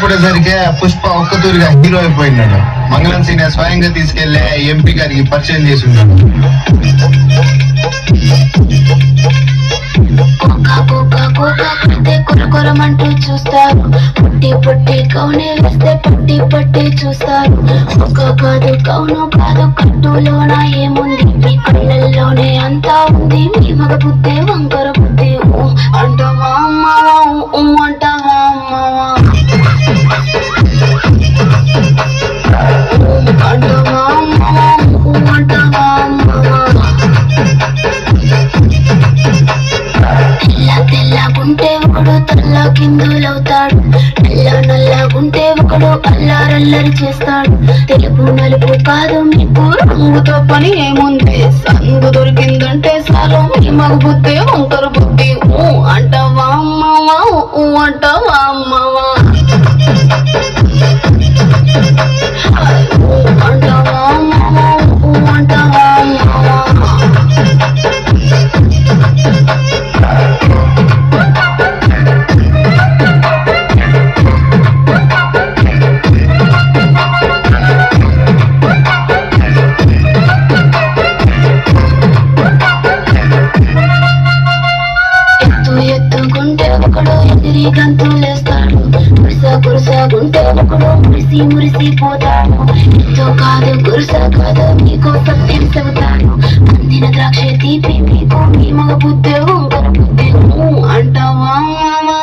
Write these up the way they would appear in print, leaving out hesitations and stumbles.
పుట్టేసరికి Pushpa ఒక్కతూరిగా hero అయిపోయినాడు. మంగళం senior స్వయంగా తీసుకెళ్లే ఎంపీ గారికి పరిచయం చేసి ఉన్నాడు. కొరకొరమంటూ చూస్తారు, పుట్టి పుట్టి కౌనే వేస్తే పట్టి పట్టి చూస్తారు. ఒక కాదు కౌను కాదు కట్టులోన ఏముంది, మీ కళ్ళల్లోనే అంతా ఉంది. మీ మగ బుద్ధి వంకర బుద్ధి అంటావా అమ్మావా అంటావా అమ్మావా అంటావా అమ్మావా అంటావా అమ్మావా. తెల్లగుంటే ఒకడు తెల్ల కిందులవుతాడు, నల్లగుంటే ఒకడు అల్లారల్లరి చేస్తాడు. తెలుపు నలుపు కాదు మీకు రంగుతో పని ఏముంది, సందు దొరికిందంటే చాలు మీ మగ బుద్ధి వంకర బుద్ధి అంటావా అమ్మావా అంటావా అమ్మావా అంటావా అమ్మావా అంటావా అమ్మావా. ఎత్తుకుంటే ఒకడు ఎదిరి గంతులేస్తాడు, కురుసాగుంటే ఒకడు మురిసి మురిసిపోతాడు. ఎంతో కాదు కురుస కాదు మీకు సత్యం చెబుతాడు, అందిన ద్రాక్ష తీపి మీకు మీ మగ బుద్ధి వంకర బుద్ధి అంటావా మావా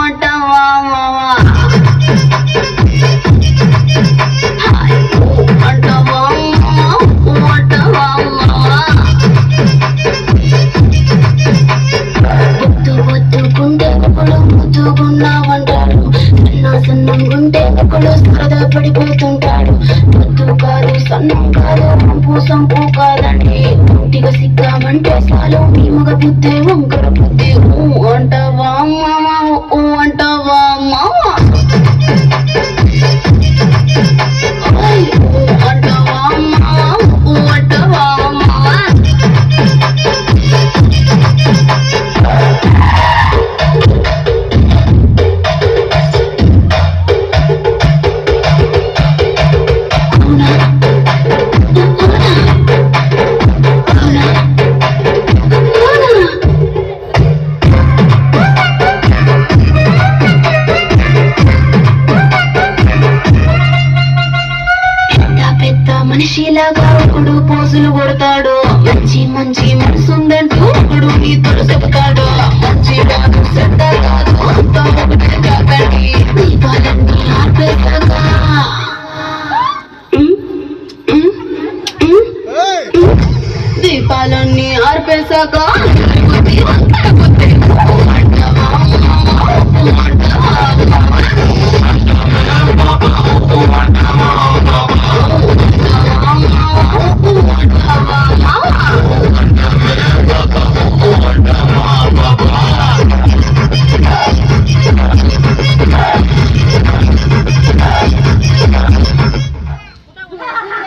అంటావా మావా అంటావా అంటావా మావా. బొత్తుకుంటే ఒకడు ముద్దుగున్నావంటాడు, సన్నం గుంటే ఒకడు సరదా పడిపోతుంటాడు. పొద్దు కాదు సన్నం కాదు సంపు కాదండి, ఒంటిగా సిగ్గామంటే చాలు మీ మగ బుద్ధి వంకర బుద్ధి అంటావా మావా అంటావా మావా అంటావా మావా అంటావా మావా. మనిషిలాగా ఒకడు పోజులు కొడతాడు, మంచి మంచి మనసుందంటూ ఒకడు నీతో చెబుతాడు. మంచి కాదు చెడ్డ కాదు అంతా ఒకటే కాకండి, దీపాలన్నీ ఆర్పేశాక దీపాలన్నీ ఆర్పేశాక